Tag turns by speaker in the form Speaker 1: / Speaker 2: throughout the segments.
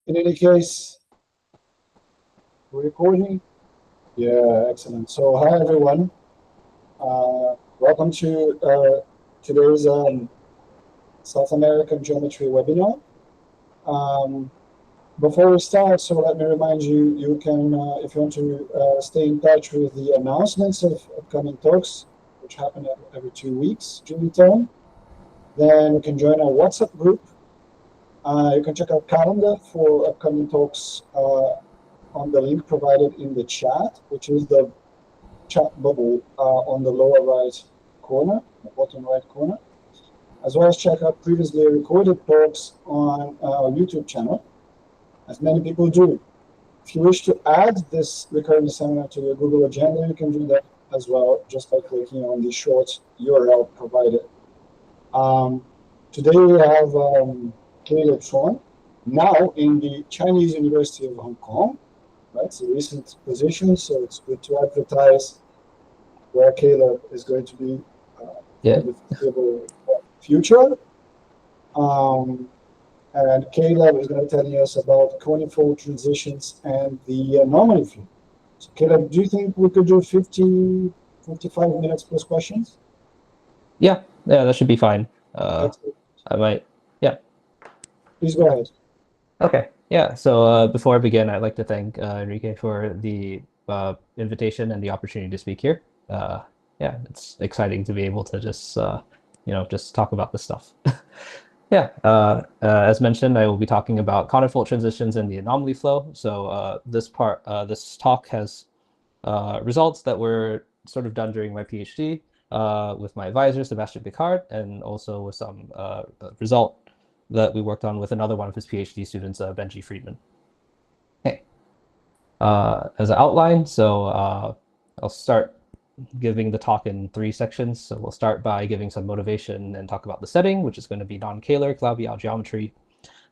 Speaker 1: In any case, we're recording. Yeah, excellent. So hi everyone. Welcome to today's South American geometry webinar. Before we start, so let me remind you, you can, if you want to stay in touch with the announcements of upcoming talks, which happen every 2 weeks during the term, then you can join our WhatsApp group. You can check our calendar for upcoming talks on the link provided in the chat, which is the chat bubble on the lower right corner, the bottom right corner, as well as check out previously recorded talks on our YouTube channel, as many people do. If you wish to add this recurring seminar to your Google Agenda, you can do that as well, just by clicking on the short URL provided. Today we have Kähler now in the Chinese University of Hong Kong. Right, it's a recent position, so it's good to advertise where Kähler is going to be in the foreseeable future. And Kähler is going to tell us about conical transitions and the anomaly flow. So Kähler, do you think we could do 50, 55 minutes plus questions?
Speaker 2: Yeah, that should be fine. I might, yeah.
Speaker 1: Please go ahead.
Speaker 2: Okay, yeah. So before I begin, I'd like to thank Enrique for the invitation and the opportunity to speak here. Yeah, it's exciting to be able to just, just talk about this stuff. Yeah, as mentioned, I will be talking about conifold transitions and the anomaly flow. So this talk has results that were sort of done during my PhD with my advisor, Sebastian Picard, and also with some result that we worked on with another one of his PhD students, Benji Friedman. Okay. As an outline, so I'll start giving the talk in 3 sections. So we'll start by giving some motivation and talk about the setting, which is going to be non-Kähler Calabi-Yau geometry.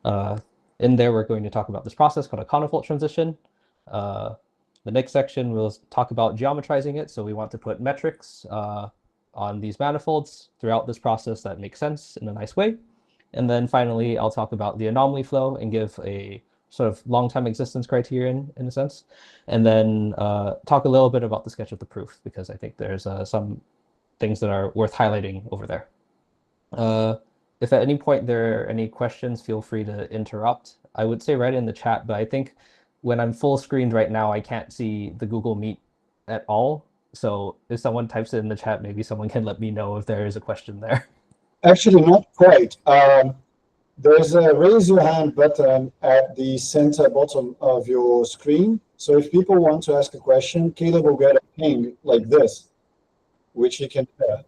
Speaker 2: In there, we're going to talk about this process called a conifold transition. The next section, we'll talk about geometrizing it. So we want to put metrics on these manifolds throughout this process that makes sense in a nice way. And then finally, I'll talk about the anomaly flow and give a sort of long-time existence criterion in a sense. And then talk a little bit about the sketch of the proof, because I think there's some things that are worth highlighting over there. If at any point there are any questions, feel free to interrupt. I would say right in the chat, but I think when I'm full screened right now, I can't see the Google Meet at all. So if someone types it in the chat, maybe someone can let me know if there is a question there.
Speaker 1: Actually, not quite. There's a raise your hand button at the center bottom of your screen. So if people want to ask a question, Kähler will get a ping like this, which you can hear.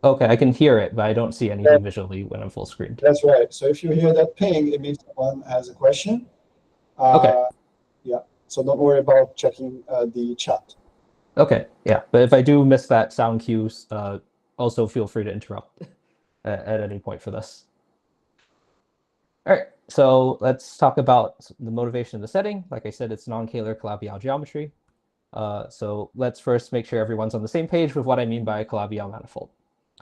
Speaker 2: Okay, I can hear it, but I don't see anything visually when I'm full screened.
Speaker 1: That's right. So if you hear that ping, it means someone has a question.
Speaker 2: Okay.
Speaker 1: Yeah, so don't worry about checking the chat.
Speaker 2: Okay, yeah, but if I do miss that sound cue, also feel free to interrupt at any point for this. All right, so let's talk about the motivation of the setting. Like I said, it's non-Kähler Calabi-Yau geometry. So let's first make sure everyone's on the same page with what I mean by a Calabi-Yau manifold.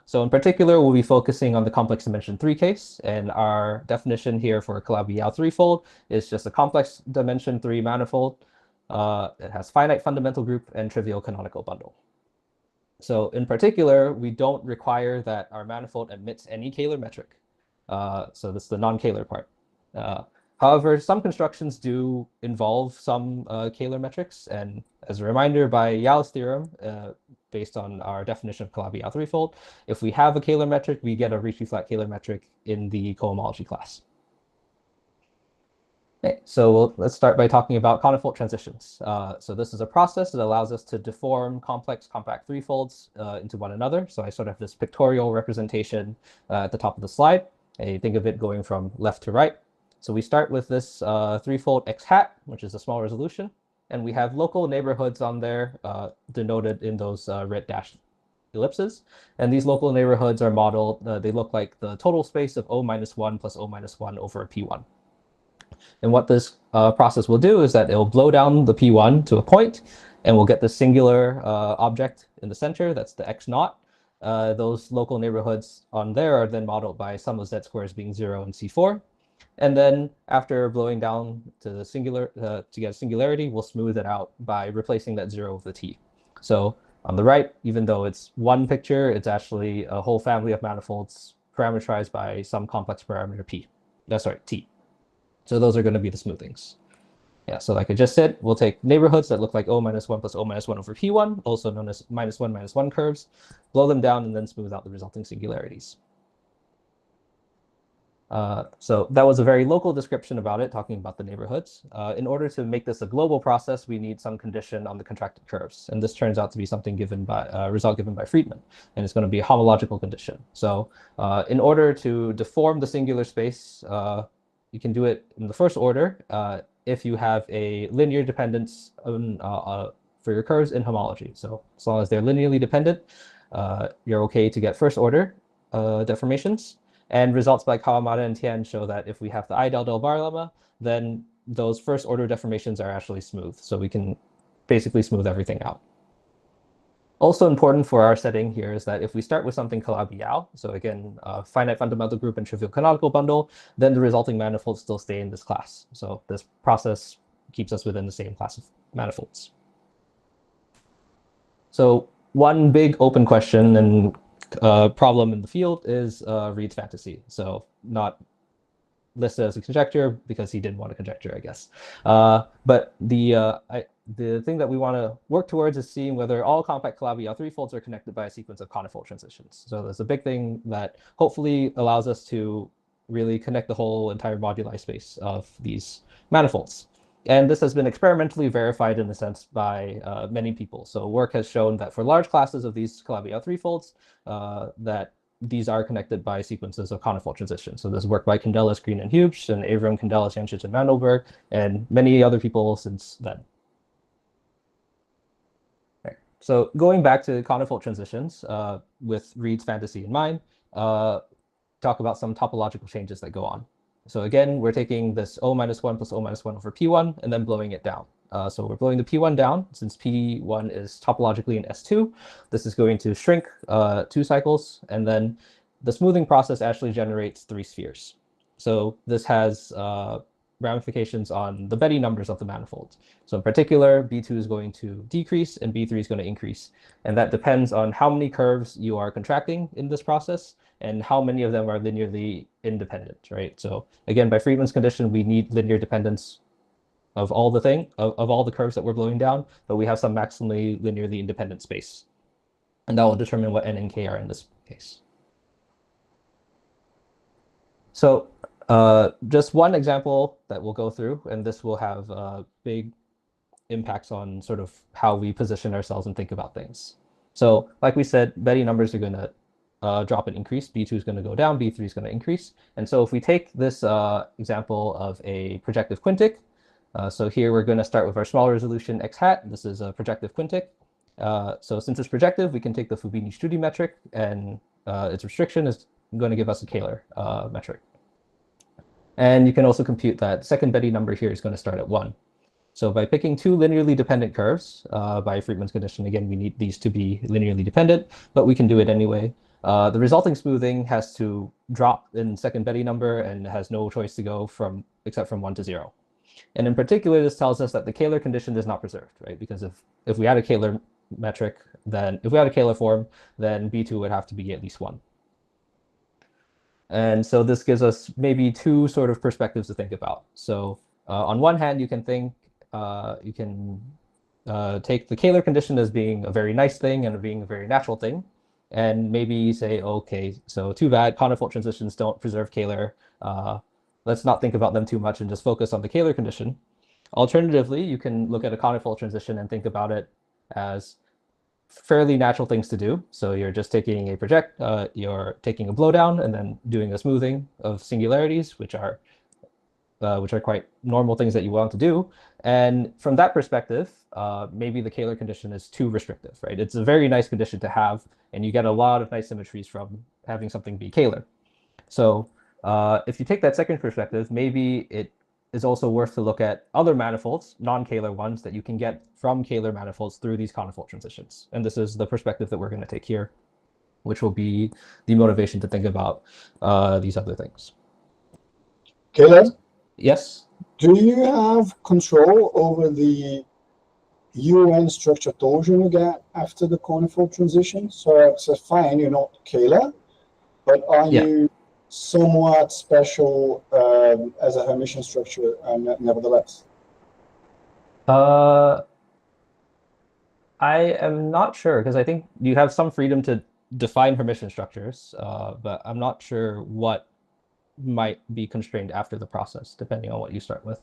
Speaker 2: So in particular, we'll be focusing on the complex dimension 3 case, and our definition here for a Calabi-Yau threefold is just a complex dimension 3 manifold. It has finite fundamental group and trivial canonical bundle. So in particular, we don't require that our manifold admits any Kähler metric. So this is the non-Kähler part. However, some constructions do involve some Kähler metrics, and as a reminder, by Yau's theorem, based on our definition of Calabi-Yau threefold, if we have a Kähler metric, we get a Ricci-flat Kähler metric in the cohomology class. Okay, so let's start by talking about conifold transitions. So this is a process that allows us to deform complex compact threefolds into one another. So I sort of have this pictorial representation at the top of the slide. And you think of it going from left to right. So we start with this threefold x hat, which is a small resolution. And we have local neighborhoods on there denoted in those red dashed ellipses. And these local neighborhoods are modeled, they look like the total space of O-1 plus O-1 over a P1. And what this process will do is that it will blow down the P1 to a point, and we'll get the singular object in the center, that's the x naught. Those local neighborhoods on there are then modeled by sum of z squares being 0 and C4. And then after blowing down to the to get a singularity, we'll smooth it out by replacing that 0 with a t. So on the right, even though it's one picture, it's actually a whole family of manifolds parameterized by some complex parameter p. That's right, t. So those are going to be the smoothings. Yeah, so like I just said, we'll take neighborhoods that look like O minus 1 plus O minus 1 over P1, also known as minus 1 curves, blow them down, and then smooth out the resulting singularities. So that was a very local description about it, talking about the neighborhoods. In order to make this a global process, we need some condition on the contracted curves. And this turns out to be something given by result given by Friedman. And it's going to be a homological condition. So in order to deform the singular space, you can do it in the first order if you have a linear dependence for your curves in homology. So as long as they're linearly dependent, you're okay to get first order deformations. And results by Kawamata and Tian show that if we have the I-del-del bar lemma, then those first order deformations are actually smooth. So we can basically smooth everything out. Also important for our setting here is that if we start with something Calabi-Yau, so again, finite fundamental group and trivial canonical bundle, then the resulting manifolds still stay in this class. So this process keeps us within the same class of manifolds. So one big open question and problem in the field is Reed's fantasy. So not listed as a conjecture because he didn't want a conjecture, I guess. But the thing that we want to work towards is seeing whether all compact Calabi-Yau threefolds are connected by a sequence of conifold transitions. So there's a big thing that hopefully allows us to really connect the whole entire moduli space of these manifolds. And this has been experimentally verified in a sense by many people. So work has shown that for large classes of these Calabi-Yau threefolds, that these are connected by sequences of conifold transitions. So this work by Candelas, Green, and Hughes, and Avram, Candelas, Jančić, and Mandelberg, and many other people since then. Okay. So going back to conifold transitions with Reed's fantasy in mind, talk about some topological changes that go on. So again, we're taking this O minus 1 plus O minus 1 over P1 and then blowing it down. So we're blowing the P1 down. Since P1 is topologically in S2, this is going to shrink 2 cycles, and then the smoothing process actually generates 3 spheres. So this has ramifications on the Betti numbers of the manifold. So in particular, B2 is going to decrease and B3 is going to increase. And that depends on how many curves you are contracting in this process and how many of them are linearly independent, right? So again, by Friedman's condition, we need linear dependence of all the curves that we're blowing down, but we have some maximally linearly independent space. And that will determine what n and k are in this case. So just one example that we'll go through, and this will have big impacts on sort of how we position ourselves and think about things. So like we said, Betti numbers are going to drop and increase. B2 is going to go down, B3 is going to increase. And so if we take this example of a projective quintic, so here we're going to start with our small resolution x hat. This is a projective quintic. So since it's projective, we can take the Fubini-Studi metric, and its restriction is going to give us a Kähler metric. And you can also compute that second Betti number here is going to start at 1. So by picking 2 linearly dependent curves, by Friedman's condition, again, we need these to be linearly dependent, but we can do it anyway. The resulting smoothing has to drop in second Betti number and has no choice to go except from 1 to 0. And in particular, this tells us that the Kähler condition is not preserved, right? Because if we had a Kähler metric, then if we had a Kähler form, then B2 would have to be at least 1. And so this gives us maybe 2 sort of perspectives to think about. So on one hand, you can think, you can take the Kähler condition as being a very nice thing and being a very natural thing. And maybe say, okay, so too bad, conifold transitions don't preserve Kähler. Let's not think about them too much and just focus on the Kähler condition. Alternatively, you can look at a conifold transition and think about it as fairly natural things to do. So you're just taking you're taking a blowdown and then doing a smoothing of singularities, which are quite normal things that you want to do. And from that perspective, maybe the Kähler condition is too restrictive, right? It's a very nice condition to have, and you get a lot of nice symmetries from having something be Kähler. So if you take that second perspective, maybe it is also worth to look at other manifolds, non-Kähler ones, that you can get from Kähler manifolds through these conifold transitions. And this is the perspective that we're going to take here, which will be the motivation to think about these other things.
Speaker 1: Caleb,
Speaker 2: Yes.
Speaker 1: do you have control over the UN structure torsion you get after the conifold transition? So it's fine, you're not Kähler, but are
Speaker 2: Yeah.
Speaker 1: you somewhat special as a Hermitian structure nevertheless?
Speaker 2: I am not sure because I think you have some freedom to define Hermitian structures, but I'm not sure what might be constrained after the process, depending on what you start with.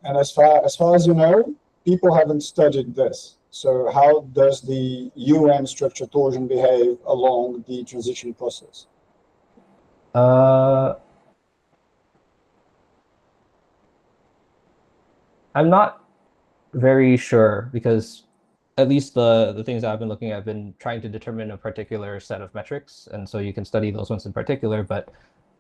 Speaker 1: And as far as you know, people haven't studied this. So how does the UN structure torsion behave along the transition process?
Speaker 2: Uh, I'm not very sure because at least the things that I've been looking at have been trying to determine a particular set of metrics, and so you can study those ones in particular, but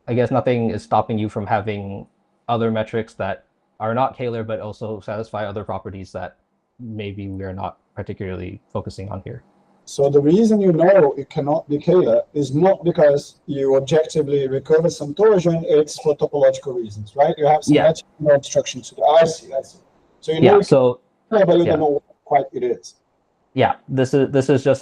Speaker 2: I guess nothing is stopping you from having other metrics that are not Kähler but also satisfy other properties that maybe we're not particularly focusing on here.
Speaker 1: So the reason you know it cannot be Kähler is not because you objectively recover some torsion, it's for topological reasons, right? You have some
Speaker 2: Yeah.
Speaker 1: no obstruction to the I see. So you know
Speaker 2: Yeah. So
Speaker 1: but you
Speaker 2: yeah.
Speaker 1: don't know what quite it is.
Speaker 2: Yeah, this is just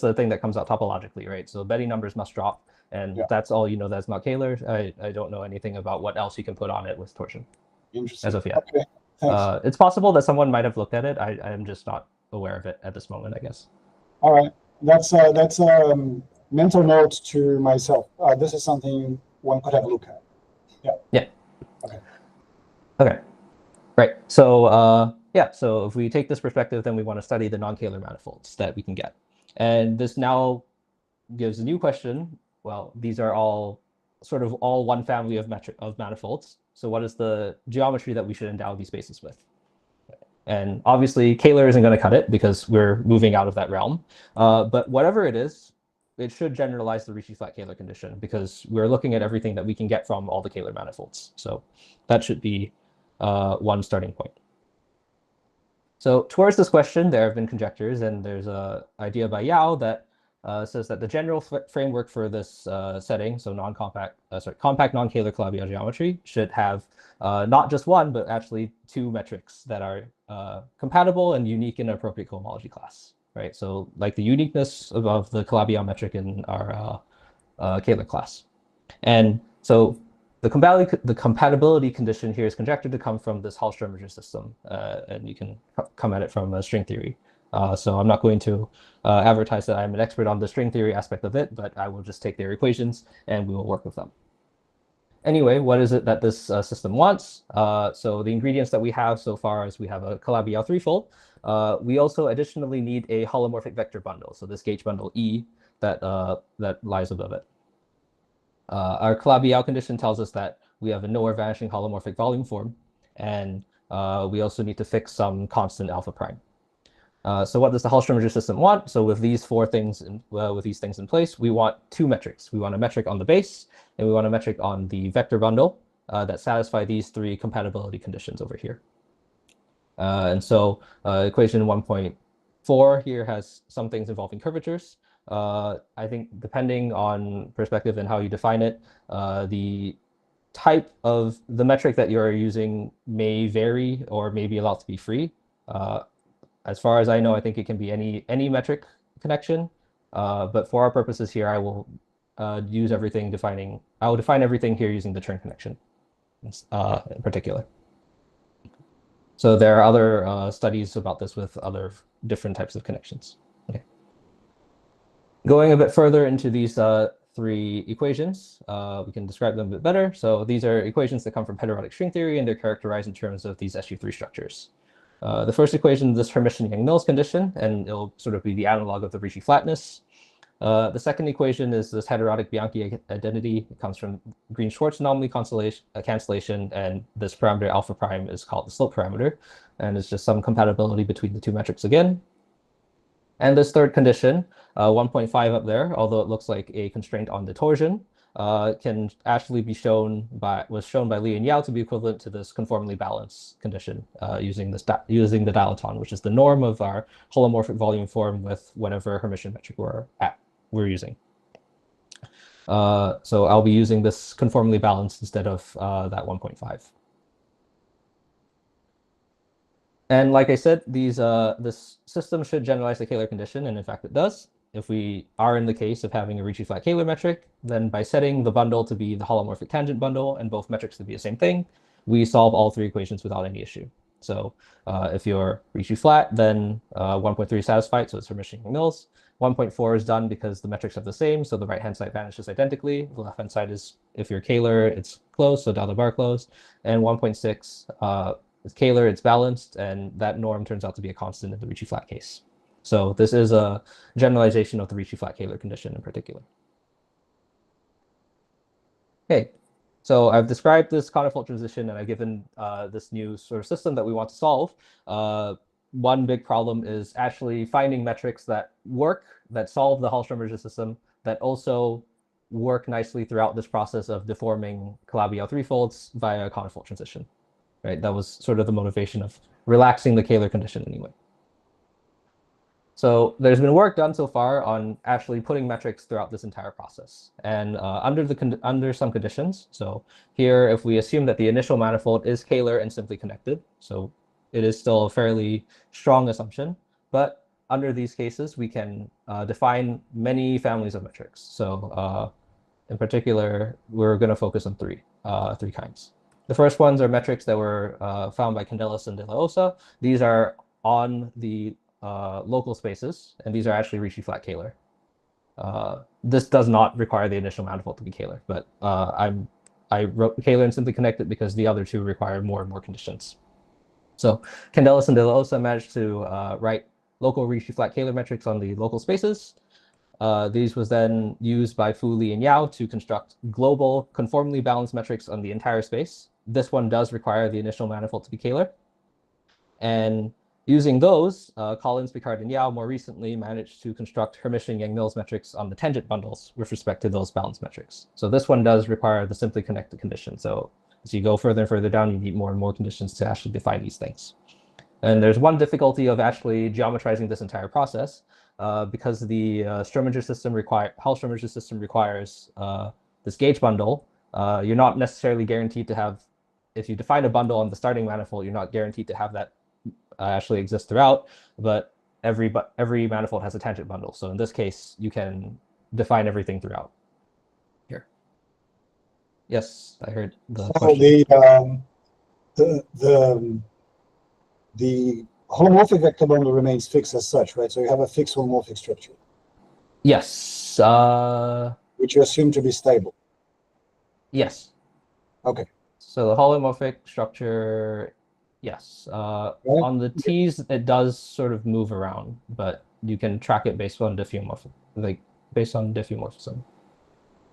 Speaker 2: a thing that comes out topologically, right? So Betty numbers must drop, and that's all you know. That's not Kähler. I don't know anything about what else you can put on it with torsion.
Speaker 1: Interesting.
Speaker 2: As of yet.
Speaker 1: Okay. Thanks.
Speaker 2: It's possible that someone might have looked at it. I'm just not aware of it at this moment, I guess.
Speaker 1: All right. That's mental note to myself. This is something one could have a look at. Yeah.
Speaker 2: Yeah.
Speaker 1: Okay.
Speaker 2: Okay. Right. So yeah, so if we take this perspective, then we want to study the non-Kähler manifolds that we can get. And this now gives a new question. Well, these are all sort of all one family of manifolds. So what is the geometry that we should endow these spaces with? And obviously, Kähler isn't going to cut it because we're moving out of that realm. But whatever it is, it should generalize the Ricci-flat Kähler condition because we're looking at everything that we can get from all the Kähler manifolds. So that should be one starting point. So towards this question, there have been conjectures, and there's an idea by Yau that says that the general framework for this setting, so compact non-Kähler Calabi-Yau geometry, should have not just one, but actually two metrics that are compatible and unique in an appropriate cohomology class, right? So like the uniqueness of the Calabi-Yau metric in our Kähler class. And so the compatibility condition here is conjectured to come from this Hall-Strominger system, and you can come at it from string theory. So I'm not going to advertise that I'm an expert on the string theory aspect of it, but I will just take their equations and we will work with them. Anyway, what is it that this system wants? So the ingredients that we have so far is we have a Calabi-Yau threefold. We also additionally need a holomorphic vector bundle, so this gauge bundle E that lies above it. Our Calabi-Yau condition tells us that we have a nowhere vanishing holomorphic volume form, and we also need to fix some constant alpha prime. So what does the Hall-Strominger system want? So with these things in place, we want two metrics. We want a metric on the base, and we want a metric on the vector bundle that satisfy these three compatibility conditions over here. And so equation 1.4 here has some things involving curvatures. I think depending on perspective and how you define it, the type of the metric that you're using may vary or may be allowed to be free. As far as I know, I think it can be any metric connection. But for our purposes here, I will use everything defining. I will define everything here using the Chern connection in particular. So there are other studies about this with other different types of connections. Okay. Going a bit further into these three equations, we can describe them a bit better. So these are equations that come from periodic string theory, and they're characterized in terms of these SU3 structures. The first equation is this Hermitian-Yang-Mills condition, and it'll sort of be the analog of the Ricci flatness. The second equation is this heterotic Bianchi identity. It comes from Green-Schwarz anomaly cancellation, and this parameter alpha prime is called the slope parameter, and it's just some compatibility between the two metrics again. And this third condition, 1.5 up there, although it looks like a constraint on the torsion, can actually be was shown by Li and Yau to be equivalent to this conformally balanced condition using the dilaton, which is the norm of our holomorphic volume form with whatever Hermitian metric we're using. So I'll be using this conformally balanced instead of that 1.5. And like I said, this system should generalize the Kähler condition, and in fact it does. If we are in the case of having a Ricci-flat Kähler metric, then by setting the bundle to be the holomorphic tangent bundle and both metrics to be the same thing, we solve all three equations without any issue. So if you're Ricci-flat, then 1.3 is satisfied, so it's Hermitian-Yang-Mills. 1.4 is done because the metrics are the same, so the right-hand side vanishes identically. The left-hand side is, if you're Kähler, it's closed, so dollar bar closed. And 1.6, with Kähler, it's balanced, and that norm turns out to be a constant in the Ricci-flat case. So this is a generalization of the Ricci-flat Kähler condition in particular. Okay, so I've described this conifold transition, and I've given this new sort of system that we want to solve. One big problem is actually finding metrics that work, that solve the Hall-Schrödinger system, that also work nicely throughout this process of deforming Calabi-Yau threefolds via a conifold transition. Right? That was sort of the motivation of relaxing the Kähler condition anyway. So there's been work done so far on actually putting metrics throughout this entire process. And under some conditions, so here if we assume that the initial manifold is Kähler and simply connected, so it is still a fairly strong assumption, but under these cases we can define many families of metrics. So in particular, we're going to focus on three kinds. The first ones are metrics that were found by Candelas and De La Osa. These are on the local spaces, and these are actually Ricci-flat Kähler. This does not require the initial manifold to be Kähler, but I wrote Kähler and simply connected because the other two require more and more conditions. So Candelas and De La Osa managed to write local Ricci-flat Kähler metrics on the local spaces. These was then used by Fu, Li, and Yau to construct global conformally balanced metrics on the entire space. This one does require the initial manifold to be Kähler. And using those, Collins, Picard, and Yau more recently managed to construct Hermitian-Yang-Mills metrics on the tangent bundles with respect to those balanced metrics. So this one does require the simply connected condition. So as you go further and further down, you need more and more conditions to actually define these things. And there's one difficulty of actually geometrizing this entire process. Because the Hall-Schrödinger system requires this gauge bundle, you're not necessarily guaranteed to have, if you define a bundle on the starting manifold, you're not guaranteed to have that actually exist throughout, but every manifold has a tangent bundle. So in this case, you can define everything throughout. Here. Yes, I heard the question.
Speaker 1: The holomorphic vector bundle remains fixed as such, right? So you have a fixed holomorphic structure.
Speaker 2: Yes.
Speaker 1: Which you assume to be stable.
Speaker 2: Yes.
Speaker 1: Okay.
Speaker 2: So the holomorphic structure, yes. On the T's, it does sort of move around, but you can track it based on diffeomorphism,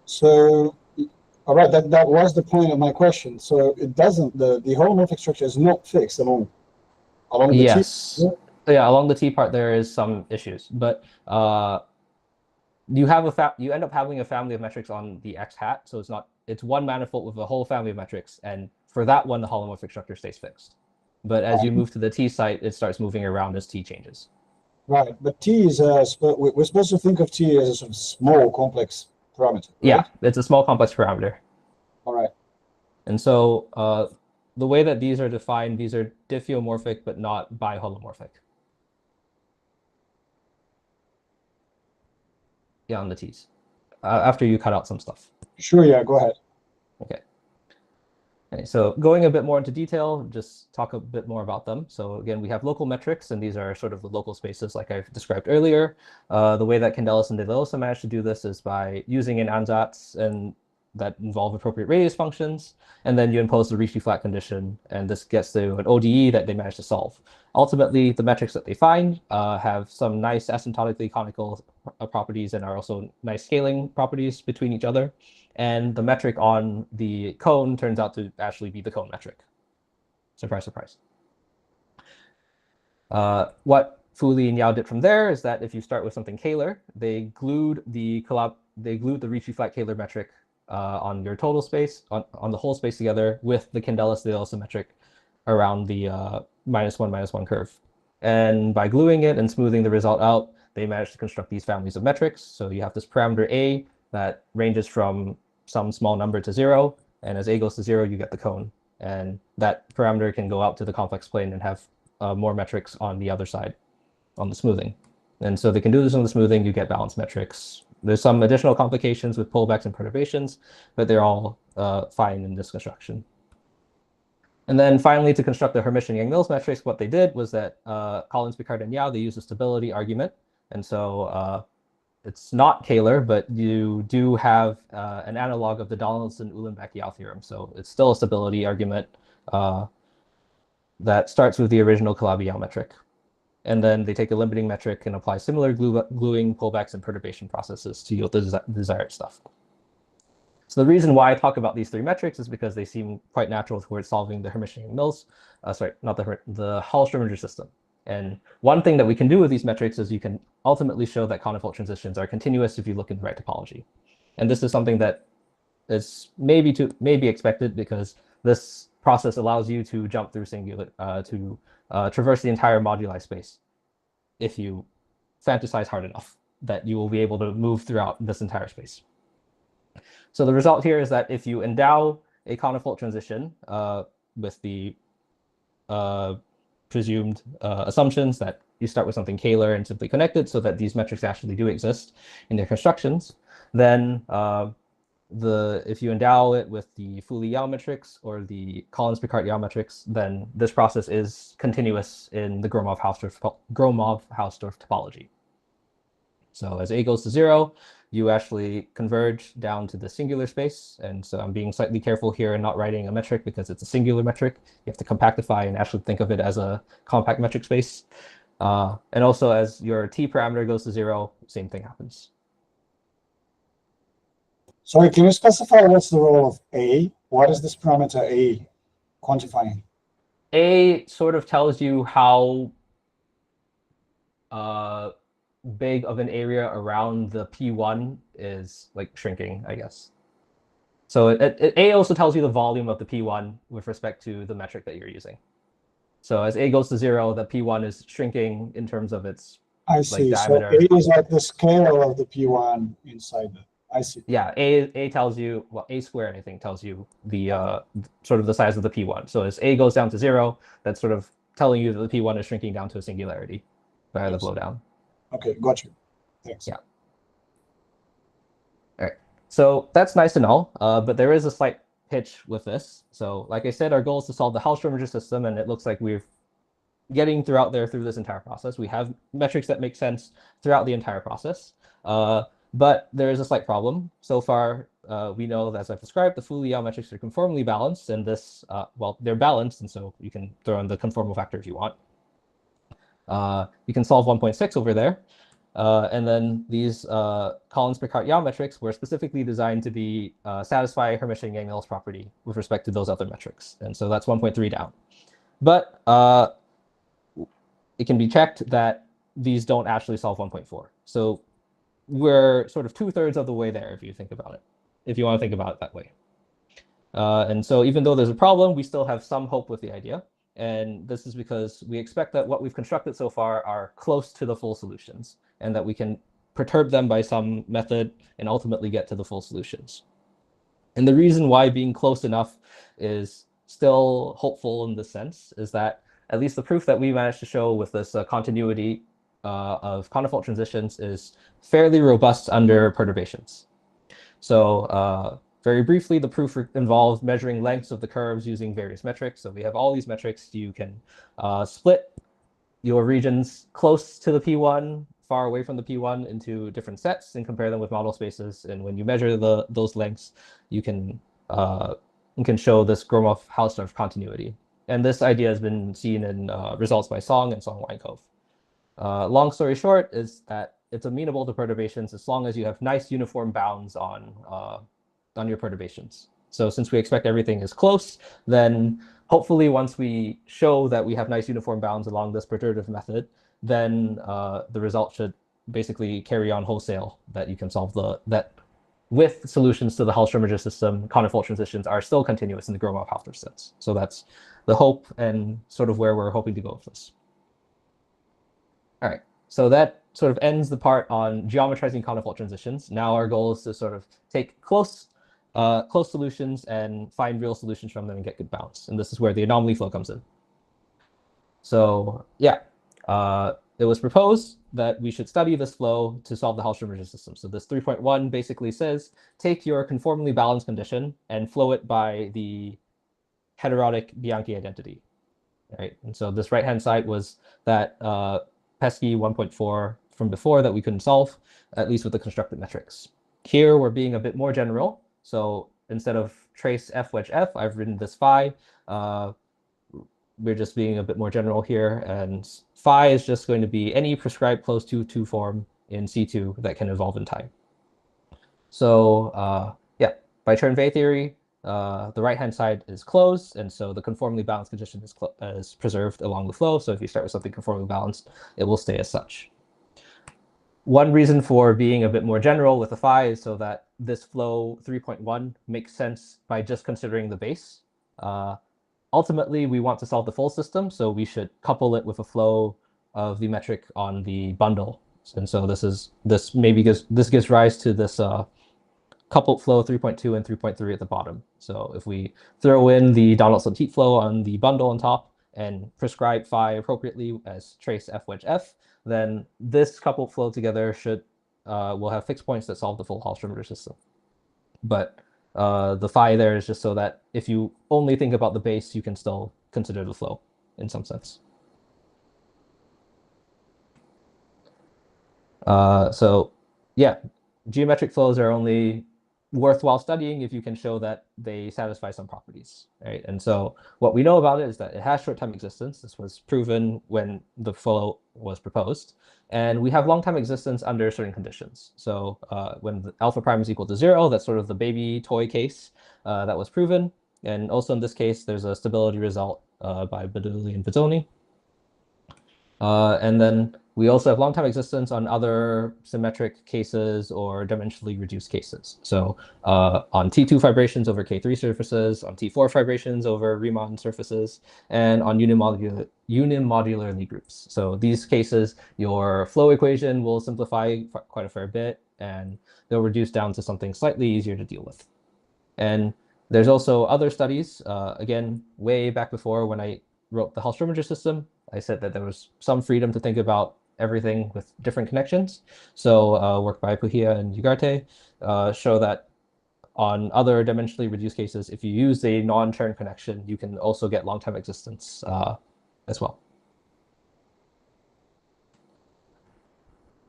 Speaker 1: So, all right, that was the point of my question. So it doesn't, the holomorphic structure is not fixed along the
Speaker 2: yes.
Speaker 1: T.
Speaker 2: Yeah, along the T part there is some issues, but you end up having a family of metrics on the X hat, so it's one manifold with a whole family of metrics, and for that one the holomorphic structure stays fixed. But as you move to the T site, it starts moving around as T changes.
Speaker 1: Right, but T is we're supposed to think of T as a sort of small complex parameter, right?
Speaker 2: Yeah, it's a small complex parameter.
Speaker 1: All right.
Speaker 2: And so the way that these are defined, these are diffeomorphic but not biholomorphic. Yeah, on the T's. After you cut out some stuff.
Speaker 1: Sure, yeah, go ahead.
Speaker 2: Okay. So going a bit more into detail, just talk a bit more about them. So again, we have local metrics, and these are sort of the local spaces like I've described earlier. The way that Candelas and De La Osa managed to do this is by using an ansatz and that involve appropriate radius functions, and then you impose the Ricci-flat condition, and this gets to an ODE that they managed to solve. Ultimately, the metrics that they find have some nice asymptotically conical properties and are also nice scaling properties between each other. And the metric on the cone turns out to actually be the cone metric. Surprise, surprise. What Fu, Li, and Yau did from there is that if you start with something Kähler, they glued the Ricci-flat Kähler metric on your total space, on the whole space together with the Candelas De La Osa metric around the -1, curve. And by gluing it and smoothing the result out, they managed to construct these families of metrics. So you have this parameter A that ranges from some small number to 0, and as a goes to 0, you get the cone. And that parameter can go out to the complex plane and have more metrics on the other side, on the smoothing. And so they can do this on the smoothing, you get balance metrics. There's some additional complications with pullbacks and perturbations, but they're all fine in this construction. And then finally, to construct the Hermitian-Yang-Mills metrics, what they did was that Collins, Picard, and Yau, they used a stability argument. And so it's not Kähler, but you do have an analog of the Donaldson-Uhlenbeck-Yau theorem. So it's still a stability argument that starts with the original Calabi-Yau metric. And then they take a limiting metric and apply similar gluing, pullbacks, and perturbation processes to yield the desired stuff. So the reason why I talk about these three metrics is because they seem quite natural towards solving the Hermitian-Mills, not the Hall-Schrödinger system. And one thing that we can do with these metrics is you can ultimately show that conifold transitions are continuous if you look in the right topology. And this is something that is maybe expected because this process allows you to jump through traverse the entire moduli space if you fantasize hard enough that you will be able to move throughout this entire space. So the result here is that if you endow a conifold transition with the presumed assumptions that you start with something Kähler and simply connect it so that these metrics actually do exist in their constructions, then if you endow it with the Fuli-Yau metrics or the Collins-Picard-Yau metrics, then this process is continuous in the Gromov-Hausdorff topology. So as A goes to 0, you actually converge down to the singular space. And so I'm being slightly careful here and not writing a metric because it's a singular metric. You have to compactify and actually think of it as a compact metric space. And also as your T parameter goes to 0, same thing happens.
Speaker 1: Sorry, can you specify what's the role of A? What is this parameter A quantifying?
Speaker 2: A sort of tells you how big of an area around the P1 is like shrinking, I guess. So A also tells you the volume of the P1 with respect to the metric that you're using. So as A goes to 0, the P1 is shrinking in terms of its diameter.
Speaker 1: So A is like the scale of the P1 inside it. I see.
Speaker 2: Yeah, A tells you, well, A squared, I think, tells you the sort of the size of the P1. So as A goes down to 0, that's sort of telling you that the P1 is shrinking down to a singularity via the blowdown.
Speaker 1: Okay, got you. Thanks.
Speaker 2: Yeah. All right. So that's nice to know, but there is a slight hitch with this. So like I said, our goal is to solve the Hall-Schrödinger system, and it looks like we're getting through this entire process. We have metrics that make sense throughout the entire process, but there is a slight problem. So far, we know that, as I've described, the Fuli-Yau metrics are conformally balanced, and this, well, they're balanced, and so you can throw in the conformal factor if you want. You can solve 1.6 over there. And then these Collins-Picard-Yau metrics were specifically designed to be satisfy Hermitian-Yang-Mills property with respect to those other metrics. And so that's 1.3 down. But it can be checked that these don't actually solve 1.4. So we're sort of 2/3 of the way there if you think about it, if you want to think about it that way. And so even though there's a problem, we still have some hope with the idea. And this is because we expect that what we've constructed so far are close to the full solutions, and that we can perturb them by some method and ultimately get to the full solutions. And the reason why being close enough is still hopeful in this sense is that at least the proof that we managed to show with this continuity of conifold transitions is fairly robust under perturbations. So very briefly, the proof involves measuring lengths of the curves using various metrics. So we have all these metrics. You can split your regions close to the P1, far away from the P1 into different sets and compare them with model spaces. And when you measure those lengths, you can show this Gromov-Hausdorff continuity. And this idea has been seen in results by Song and Song-Weinkow. Long story short is that it's amenable to perturbations as long as you have nice uniform bounds on your perturbations. So since we expect everything is close, then hopefully once we show that we have nice uniform bounds along this perturbative method, then the result should basically carry on wholesale, that you can solve that with solutions to the Hall-Schrödinger system, conifold transitions are still continuous in the Gromov-Hausdorff sense. So that's the hope and sort of where we're hoping to go with this. All right, so that sort of ends the part on geometrizing conifold transitions. Now our goal is to sort of take close solutions and find real solutions from them and get good bounds. And this is where the anomaly flow comes in. So yeah, it was proposed that we should study this flow to solve the Hall-Schrödinger system. So this 3.1 basically says, take your conformally balanced condition and flow it by the heterotic Bianchi identity. Right? And so this right-hand side was that pesky 1.4 from before that we couldn't solve, at least with the constructed metrics. Here we're being a bit more general. So instead of trace f wedge f, I've written this phi. We're just being a bit more general here, and phi is just going to be any prescribed closed 2-2 form in C2 that can evolve in time. So yeah, by Chern-Weil theory, the right-hand side is closed, and so the conformally balanced condition is preserved along the flow. So if you start with something conformally balanced, it will stay as such. One reason for being a bit more general with the phi is so that this flow 3.1 makes sense by just considering the base. Ultimately, we want to solve the full system, so we should couple it with a flow of the metric on the bundle. And so this gives rise to this coupled flow 3.2 and 3.3 at the bottom. So if we throw in the Donaldson heat flow on the bundle on top and prescribe phi appropriately as trace f wedge f, then this coupled flow together will have fixed points that solve the full Hall-Schrödinger system. But the phi there is just so that if you only think about the base, you can still consider the flow in some sense. So yeah, geometric flows are only worthwhile studying if you can show that they satisfy some properties, right? And so what we know about it is that it has short-time existence. This was proven when the flow was proposed. And we have long-time existence under certain conditions. So when the alpha prime is equal to 0, that's sort of the baby toy case that was proven. And also in this case, there's a stability result by Baduli and Pizzoni. And then we also have long-time existence on other symmetric cases or dimensionally reduced cases. So on T2 fibrations over K3 surfaces, on T4 fibrations over Riemann surfaces, and on unimodular Lie groups. So these cases, your flow equation will simplify quite a fair bit, and they'll reduce down to something slightly easier to deal with. And there's also other studies, again, way back before when I wrote the Hall-Schrödinger system, I said that there was some freedom to think about everything with different connections. So work by Puhia and Ugarte show that on other dimensionally reduced cases, if you use a non-Chern connection, you can also get long-time existence as well.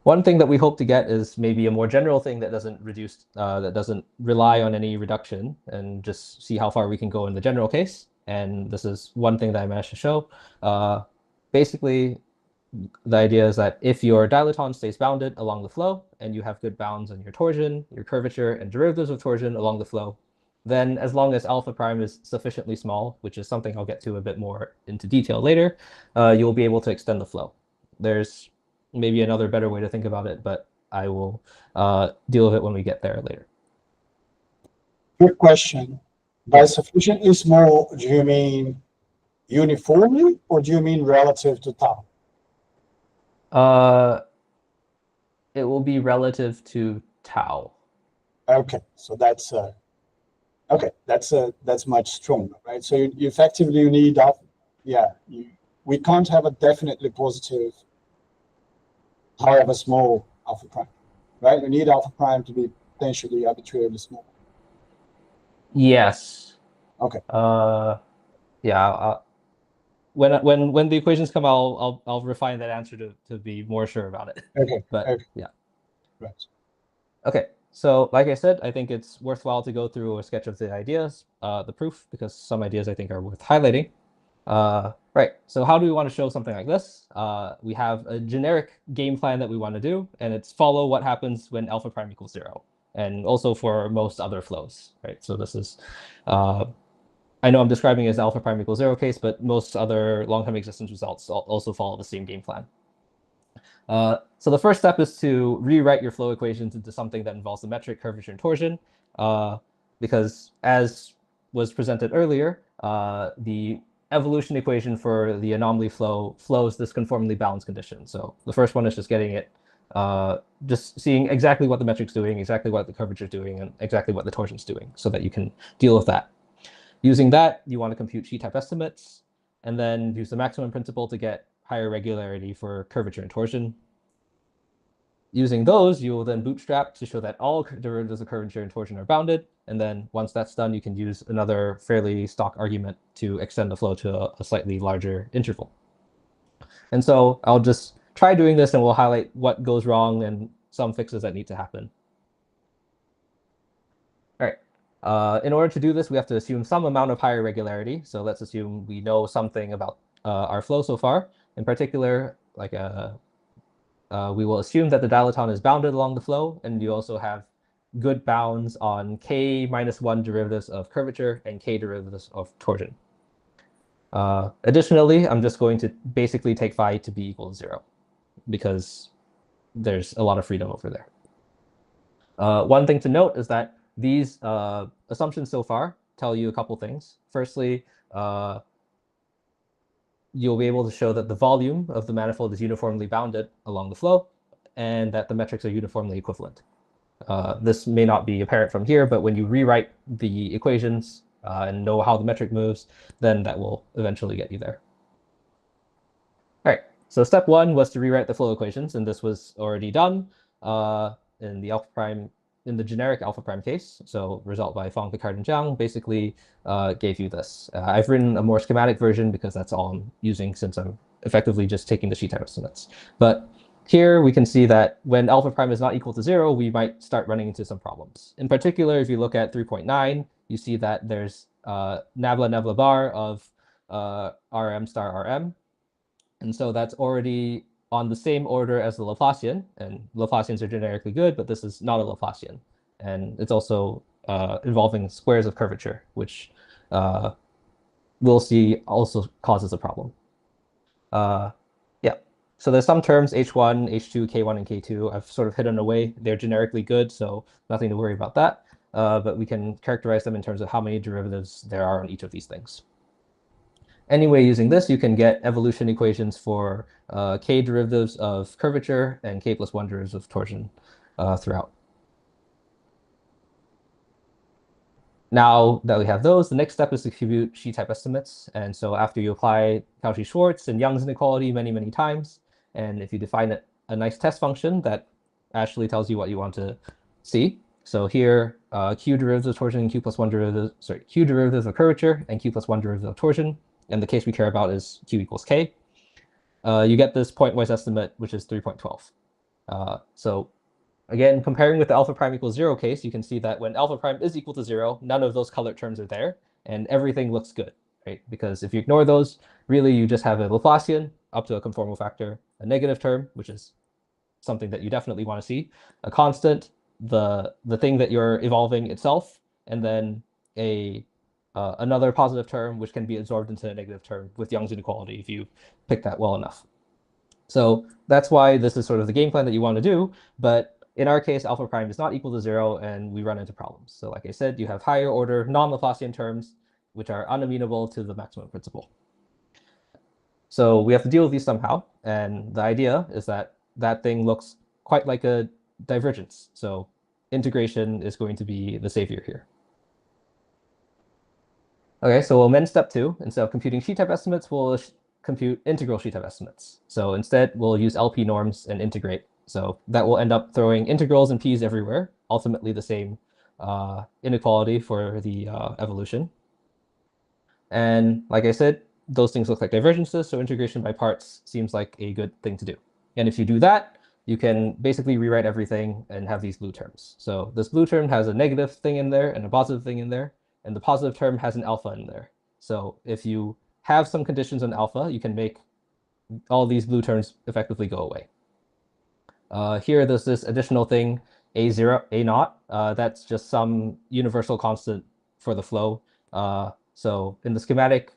Speaker 2: One thing that we hope to get is maybe a more general thing that doesn't rely on any reduction, and just see how far we can go in the general case. And this is one thing that I managed to show. Basically, the idea is that if your dilaton stays bounded along the flow and you have good bounds on your torsion, your curvature, and derivatives of torsion along the flow, then as long as alpha prime is sufficiently small, which is something I'll get to a bit more into detail later, you'll be able to extend the flow. There's maybe another better way to think about it, but I will deal with it when we get there later.
Speaker 1: Quick question. By sufficiently small, do you mean uniformly or do you mean relative to tau?
Speaker 2: It will be relative to tau.
Speaker 1: Okay, so that's that's much stronger, right? So you effectively need we can't have a definitely positive, however small, alpha prime, right? We need alpha prime to be potentially arbitrarily small.
Speaker 2: Yes.
Speaker 1: Okay.
Speaker 2: Yeah. When the equations come out, I'll refine that answer to be more sure about it.
Speaker 1: Okay.
Speaker 2: But
Speaker 1: okay.
Speaker 2: yeah.
Speaker 1: Right.
Speaker 2: Okay. So like I said, I think it's worthwhile to go through a sketch of the ideas, the proof, because some ideas I think are worth highlighting. Right. So how do we want to show something like this? We have a generic game plan that we want to do, and it's follow what happens when alpha prime equals 0, and also for most other flows, right? So this is, I know I'm describing it as alpha prime equals 0 case, but most other long-term existence results also follow the same game plan. So the first step is to rewrite your flow equations into something that involves the metric, curvature, and torsion, because as was presented earlier, the evolution equation for the anomaly flow flows this conformally balanced condition. So the first one is just getting it just seeing exactly what the metric's doing, exactly what the curvature's doing, and exactly what the torsion's doing, so that you can deal with that. Using that, you want to compute sheet-type estimates, and then use the maximum principle to get higher regularity for curvature and torsion. Using those, you will then bootstrap to show that all derivatives of curvature and torsion are bounded. And then once that's done, you can use another fairly stock argument to extend the flow to a slightly larger interval. And so I'll just try doing this and we'll highlight what goes wrong and some fixes that need to happen. All right. In order to do this, we have to assume some amount of higher regularity. So let's assume we know something about our flow so far. In particular, like we will assume that the dilaton is bounded along the flow, and you also have good bounds on k-1 derivatives of curvature and k derivatives of torsion. Additionally, I'm just going to basically take phi to be equal to 0, because there's a lot of freedom over there. One thing to note is that these assumptions so far tell you a couple things. Firstly, you'll be able to show that the volume of the manifold is uniformly bounded along the flow, and that the metrics are uniformly equivalent. This may not be apparent from here, but when you rewrite the equations and know how the metric moves, then that will eventually get you there. All right, so step 1 was to rewrite the flow equations, and this was already done in the alpha prime, in the generic alpha prime case. So result by Fong, Picard, and Zhang basically gave you this. I've written a more schematic version because that's all I'm using, since I'm effectively just taking the sheet-type estimates. But here we can see that when alpha prime is not equal to 0, we might start running into some problems. In particular, if you look at 3.9, you see that there's nabla bar of Rm star Rm. And so that's already on the same order as the Laplacian, and Laplacians are generically good, but this is not a Laplacian. And it's also involving squares of curvature, which we'll see also causes a problem. Yeah, so there's some terms, H1, H2, K1, and K2. I've sort of hidden away. They're generically good, so nothing to worry about that. But we can characterize them in terms of how many derivatives there are on each of these things. Anyway, using this, you can get evolution equations for k derivatives of curvature and k+1 derivatives of torsion throughout. Now that we have those, the next step is to compute sheet-type estimates. And so after you apply Cauchy-Schwarz and Young's inequality many times, and if you define a nice test function that actually tells you what you want to see. So here, q derivatives of torsion and q+1 derivatives, sorry, q derivatives of curvature and q+1 derivative of torsion. And the case we care about is q equals k. You get this pointwise estimate, which is 3.12. So again, comparing with the alpha prime equals 0 case, you can see that when alpha prime is equal to 0, none of those colored terms are there, and everything looks good, right? Because if you ignore those, really you just have a Laplacian up to a conformal factor, a negative term, which is something that you definitely want to see, a constant, the thing that you're evolving itself, and then another positive term which can be absorbed into a negative term with Young's inequality if you pick that well enough. So that's why this is sort of the game plan that you want to do. But in our case, alpha prime is not equal to 0, and we run into problems. So like I said, you have higher order non-Laplacian terms, which are unamenable to the maximum principle. So we have to deal with these somehow. And the idea is that that thing looks quite like a divergence. So integration is going to be the savior here. Okay, so we'll amend step 2. Instead of computing sheet-type estimates, we'll compute integral sheet-type estimates. So instead, we'll use LP norms and integrate. So that will end up throwing integrals and p's everywhere, ultimately the same inequality for the evolution. And like I said, those things look like divergences, so integration by parts seems like a good thing to do. And if you do that, you can basically rewrite everything and have these blue terms. So this blue term has a negative thing in there and a positive thing in there, and the positive term has an alpha in there. So if you have some conditions on alpha, you can make all these blue terms effectively go away. Here, there's this additional thing, A0, A0. That's just some universal constant for the flow. So in the schematic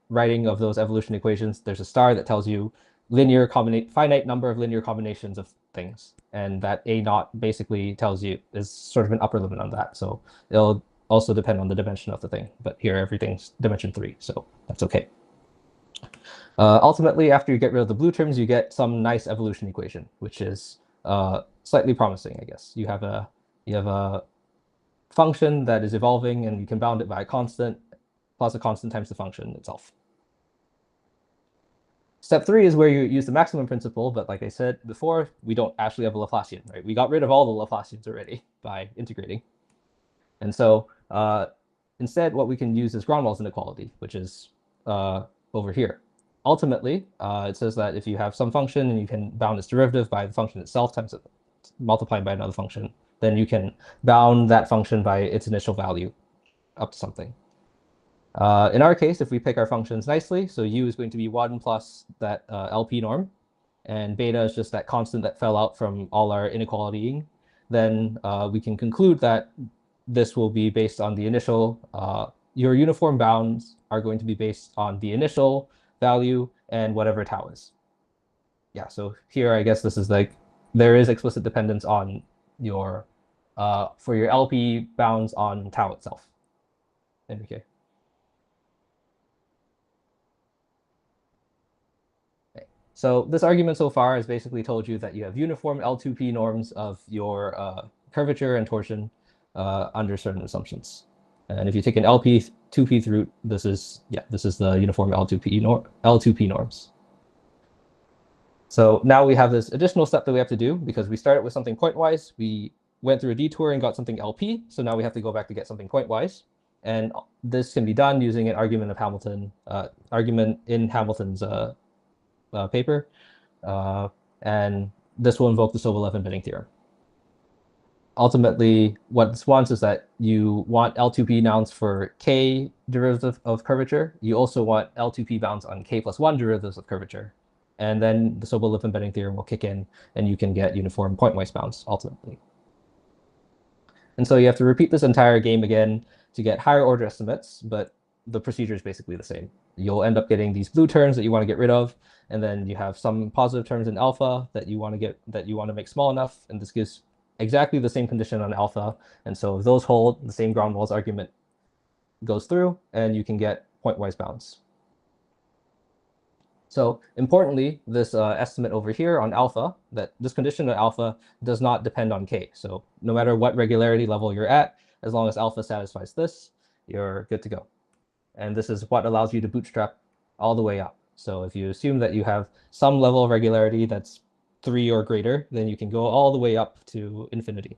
Speaker 2: writing of those evolution equations, there's a star that tells you finite number of linear combinations of things. And that A0 basically tells you is sort of an upper limit on that. So it'll also depend on the dimension of the thing. But here, everything's dimension 3, so that's okay. Ultimately, after you get rid of the blue terms, you get some nice evolution equation, which is slightly promising, I guess. You have a function that is evolving, and you can bound it by a constant plus a constant times the function itself. Step 3 is where you use the maximum principle, but like I said before, we don't actually have a Laplacian, right? We got rid of all the Laplacians already by integrating. And so instead, what we can use is Gronwall's inequality, which is over here. Ultimately, it says that if you have some function and you can bound its derivative by the function itself times it, multiplied by another function, then you can bound that function by its initial value up to something. In our case, if we pick our functions nicely, so u is going to be 1 plus that LP norm, and beta is just that constant that fell out from all our inequalitying, then we can conclude that this will be based on the initial, your uniform bounds are going to be based on the initial value and whatever tau is. Yeah, so here I guess this is like, there is explicit dependence on your, for your LP bounds on tau itself. Okay. So this argument so far has basically told you that you have uniform L2P norms of your curvature and torsion under certain assumptions. And if you take an LP 2P root, this is the uniform L2P norms. So now we have this additional step that we have to do because we started with something pointwise. We went through a detour and got something LP. So now we have to go back to get something pointwise. And this can be done using an argument of Hamilton, argument in Hamilton's paper. And this will invoke the Sobolev embedding theorem. Ultimately, what this wants is that you want L2P bounds for k derivatives of curvature. You also want L2P bounds on k plus 1 derivatives of curvature. And then the Sobolev embedding theorem will kick in, and you can get uniform pointwise bounds ultimately. And so you have to repeat this entire game again to get higher order estimates, but the procedure is basically the same. You'll end up getting these blue terms that you want to get rid of, and then you have some positive terms in alpha that you want to make small enough, and this gives exactly the same condition on alpha. And so if those hold, the same Gronwall's argument goes through, and you can get pointwise bounds. So importantly, this estimate over here on alpha, that this condition of alpha does not depend on k. So no matter what regularity level you're at, as long as alpha satisfies this, you're good to go. And this is what allows you to bootstrap all the way up. So if you assume that you have some level of regularity that's 3 or greater, then you can go all the way up to infinity.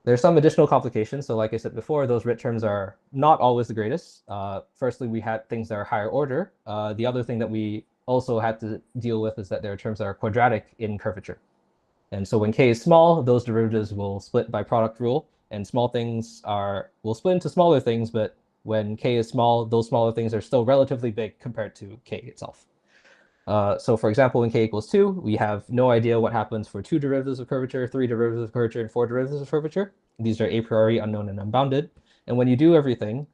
Speaker 2: There's some additional complications. So like I said before, those root terms are not always the greatest. Firstly, we had things that are higher order. The other thing that we also had to deal with is that there are terms that are quadratic in curvature. And so when k is small, those derivatives will split by product rule, and small things will split into smaller things, but when k is small, those smaller things are still relatively big compared to k itself. So for example, when k equals 2, we have no idea what happens for 2 derivatives of curvature, 3 derivatives of curvature, and 4 derivatives of curvature. These are a priori unknown and unbounded. And when you do everything,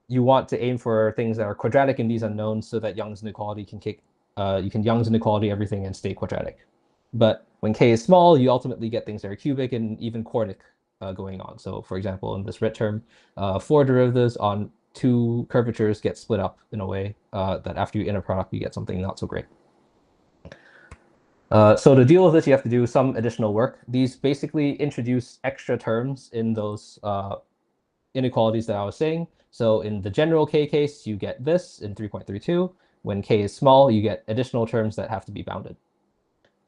Speaker 2: you want to aim for things that are quadratic in these unknowns so that Young's inequality can you can Young's inequality everything and stay quadratic. But when k is small, you ultimately get things that are cubic and even quartic going on. So for example, in this ret term, 4 derivatives on 2 curvatures get split up in a way that after you inner product, you get something not so great. So to deal with this, you have to do some additional work. These basically introduce extra terms in those inequalities that I was saying. So in the general k case, you get this in 3.32. When k is small, you get additional terms that have to be bounded.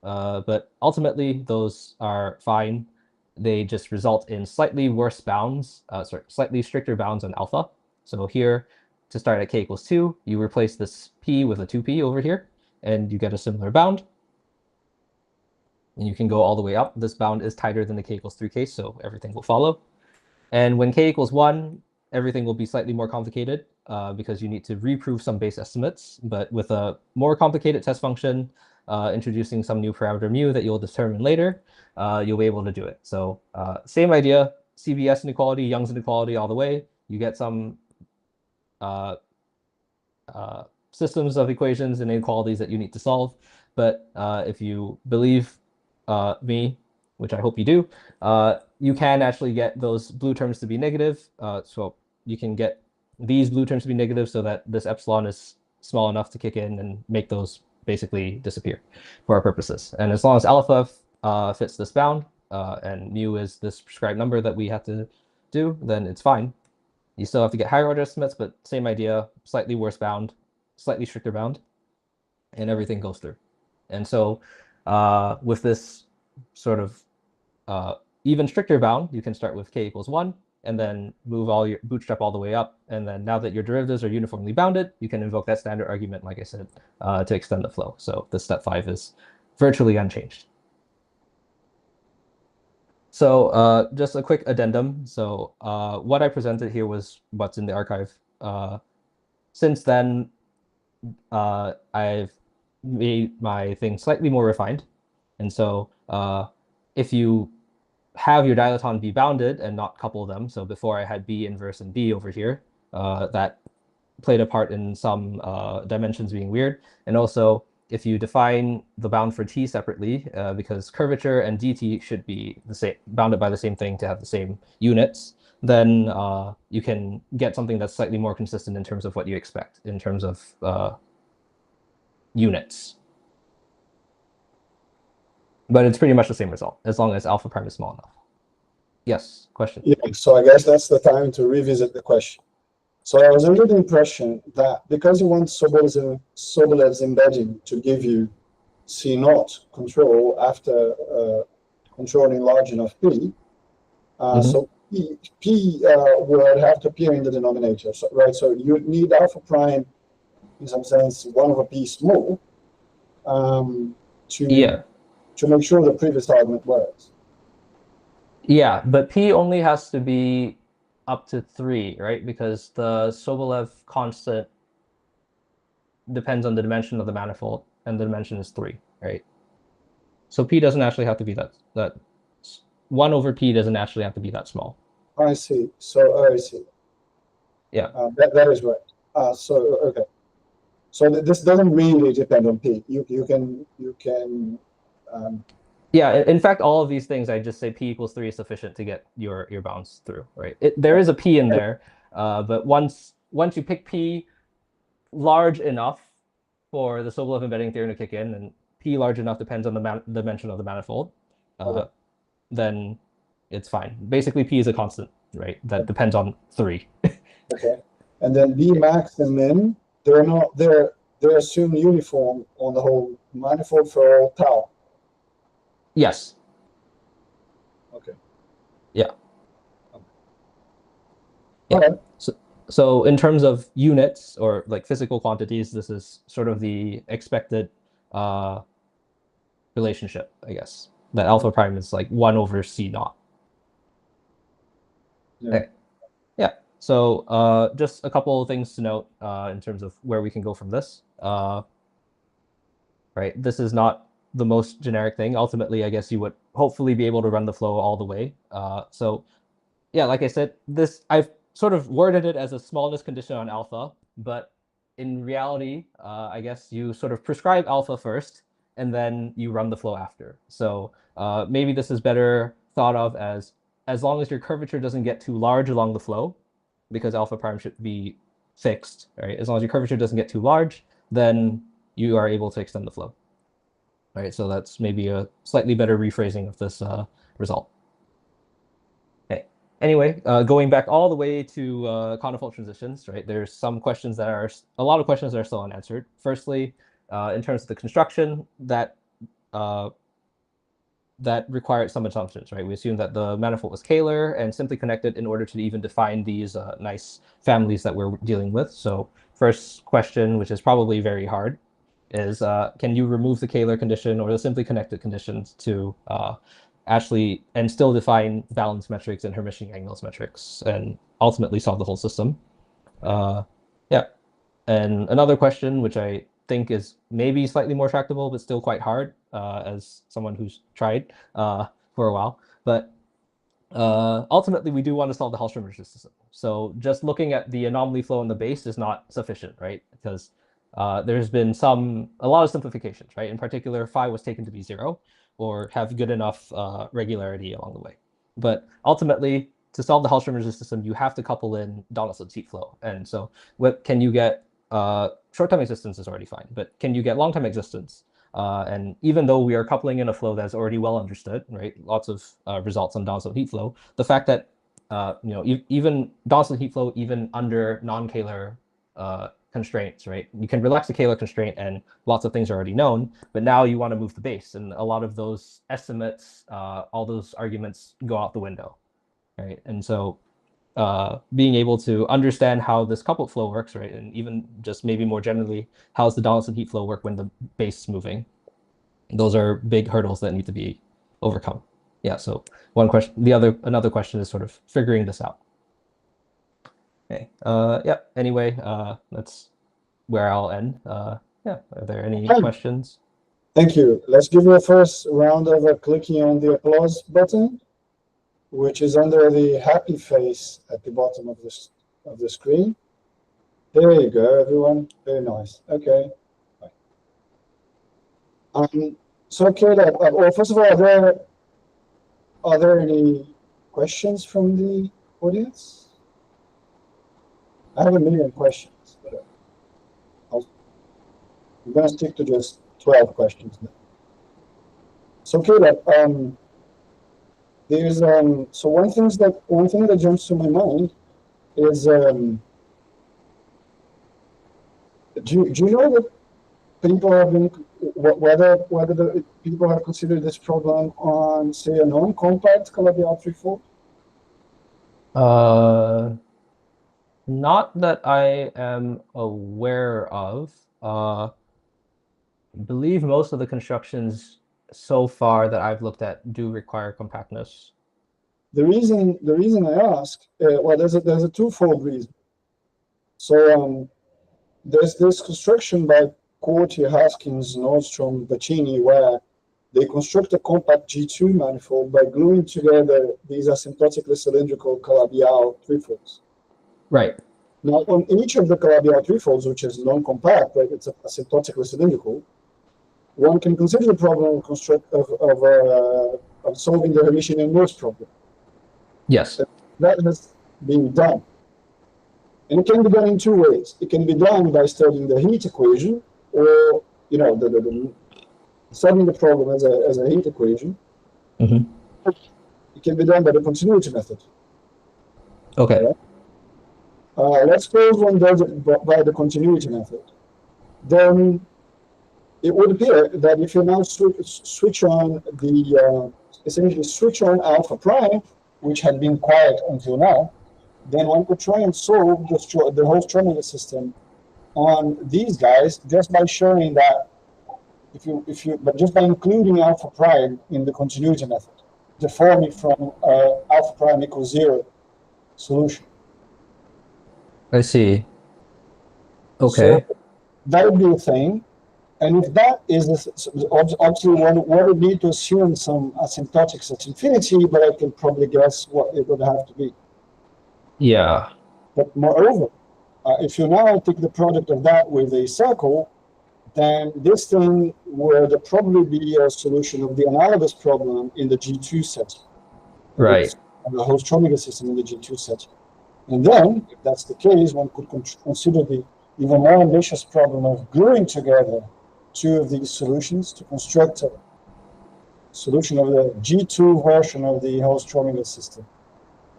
Speaker 2: But ultimately, those are fine. They just result in slightly worse bounds, slightly stricter bounds on alpha. So here, to start at k equals 2, you replace this p with a 2p over here, and you get a similar bound. And you can go all the way up. This bound is tighter than the k equals 3 case, so everything will follow. And when k equals 1, everything will be slightly more complicated because you need to reprove some base estimates. But with a more complicated test function, introducing some new parameter mu that you'll determine later, you'll be able to do it. So same idea, CBS inequality, Young's inequality all the way. You get some systems of equations and inequalities that you need to solve. But if you believe me, which I hope you do, you can actually get those blue terms to be negative. So you can get these blue terms to be negative so that this epsilon is small enough to kick in and make those basically disappear for our purposes. And as long as alpha fits this bound, and mu is this prescribed number that we have to do, then it's fine. You still have to get higher order estimates, but same idea, slightly worse bound, slightly stricter bound, and everything goes through. And so with this sort of even stricter bound, you can start with k equals 1, and then move all your bootstrap all the way up. And then now that your derivatives are uniformly bounded, you can invoke that standard argument, like I said, to extend the flow. So this step 5 is virtually unchanged. So just a quick addendum. So what I presented here was what's in the archive. Since then, I've made my thing slightly more refined. And so if you have your dilaton be bounded and not couple them, so before I had B inverse and B over here, that played a part in some dimensions being weird. And also, if you define the bound for t separately, because curvature and dt should be the same, bounded by the same thing to have the same units, then you can get something that's slightly more consistent in terms of what you expect in terms of units. But it's pretty much the same result as long as alpha prime is small enough. Yes, question.
Speaker 1: Yeah, so I guess that's the time to revisit the question. So I was under the impression that because you want Sobolev's embedding to give you C naught control after controlling large enough P, so P would have to appear in the denominator, so, right? So you need alpha prime, in some sense, 1 over P small to make sure the previous argument works.
Speaker 2: Yeah, but P only has to be up to 3, right? Because the Sobolev constant depends on the dimension of the manifold, and the dimension is 3, right? So P doesn't actually have to be that 1 over P doesn't actually have to be that small.
Speaker 1: I see. So I see.
Speaker 2: Yeah.
Speaker 1: That is right. So okay. So this doesn't really depend on P. You can.
Speaker 2: Yeah, in fact, all of these things, I just say P equals 3 is sufficient to get your bounds through, right? There is a P in there, but once you pick P large enough for the Sobolev embedding theorem to kick in, and P large enough depends on the dimension of the manifold, then it's fine. Basically, P is a constant, right? That depends on 3.
Speaker 1: Okay, and then B max and min, they're assumed uniform on the whole manifold for all tau.
Speaker 2: Yes.
Speaker 1: Okay.
Speaker 2: Yeah.
Speaker 1: Okay.
Speaker 2: Yeah.
Speaker 1: Right.
Speaker 2: So in terms of units or like physical quantities, this is sort of the expected relationship, I guess. That alpha prime is like 1 over C naught.
Speaker 1: Yeah.
Speaker 2: Okay. Yeah. So just a couple of things to note in terms of where we can go from this. Right. This is not the most generic thing. Ultimately, I guess you would hopefully be able to run the flow all the way. So yeah, like I said, I've sort of worded it as a smallness condition on alpha, but in reality, I guess you sort of prescribe alpha first, and then you run the flow after. So maybe this is better thought of as long as your curvature doesn't get too large along the flow, because alpha prime should be fixed, right? As long as your curvature doesn't get too large, then you are able to extend the flow. Right, so that's maybe a slightly better rephrasing of this result. Okay. Anyway, going back all the way to conifold transitions, right? There's some questions that are a lot of questions that are still unanswered. Firstly, in terms of the construction, that required some assumptions, right? We assumed that the manifold was Kähler and simply connected in order to even define these nice families that we're dealing with. So first question, which is probably very hard, is can you remove the Kähler condition or the simply connected conditions to actually and still define balance metrics and Hermitian-Engels metrics and ultimately solve the whole system? Yeah. And another question, which I think is maybe slightly more tractable, but still quite hard as someone who's tried for a while. But ultimately, we do want to solve the Hallström system. So just looking at the anomaly flow in the base is not sufficient, right? Because there's been a lot of simplifications, right? In particular, phi was taken to be 0 or have good enough regularity along the way. But ultimately, to solve the Hall-Schrödinger system, you have to couple in Donaldson's heat flow. And so what can you get? Short-time existence is already fine, but can you get long-time existence? And even though we are coupling in a flow that's already well understood, right? Lots of results on Donaldson heat flow. The fact that even Donaldson heat flow, even under non-Kähler constraints, right? You can relax the Kähler constraint, and lots of things are already known. But now you want to move the base, and a lot of those estimates, all those arguments go out the window, right? And so being able to understand how this coupled flow works, right? And even just maybe more generally, how does the Donaldson heat flow work when the base is moving? Those are big hurdles that need to be overcome. Yeah, so one question, another question is sort of figuring this out. Okay, yeah, anyway, that's where I'll end. Yeah, are there any questions?
Speaker 1: Thank you. Let's give you a first round of clicking on the applause button, which is under the happy face at the bottom of the screen. There you go, everyone. Very nice. Okay. So, Kähler, well, first of all, are there any questions from the audience? I have a million questions, but I'm going to stick to just 12 questions now. So, Kähler, there's so one thing that jumps to my mind is do you know that people have been whether the people have considered this problem on, say, a non-compact Calabi-Yau threefold?
Speaker 2: Not that I am aware of. I believe most of the constructions so far that I've looked at do require compactness.
Speaker 1: The reason I ask, well, there's a twofold reason. So there's this construction by Corti, Haskins, Nordstrom, Bacchini, where they construct a compact G2 manifold by gluing together these asymptotically cylindrical Calabi-Yau threefolds.
Speaker 2: Right.
Speaker 1: Now, on each of the Calabi-Yau threefolds, which is non-compact, right, it's asymptotically cylindrical, one can consider the problem of solving the Hermitian inverse problem.
Speaker 2: Yes.
Speaker 1: That has been done. And it can be done in two ways. It can be done by studying the heat equation, or studying the problem as a heat equation.
Speaker 2: Mm-hmm.
Speaker 1: It can be done by the continuity method.
Speaker 2: Okay.
Speaker 1: Let's suppose one does it by the continuity method. Then it would appear that if you now switch on essentially switch on alpha prime, which had been quiet until now, then one could try and solve the whole Schrödinger system on these guys just by showing that but just by including alpha prime in the continuity method, deforming from alpha prime equals 0 solution.
Speaker 2: I see. Okay.
Speaker 1: So that would be a thing. And if that is, obviously one would need to assume some asymptotics at infinity, but I can probably guess what it would have to be.
Speaker 2: Yeah.
Speaker 1: But moreover, if you now take the product of that with a circle, then this thing would probably be a solution of the analogous problem in the G2 set.
Speaker 2: Right.
Speaker 1: The whole Schrödinger system in the G2 set. And then, if that's the case, one could consider the even more ambitious problem of gluing together two of these solutions to construct a solution of the G2 version of the whole Schrödinger system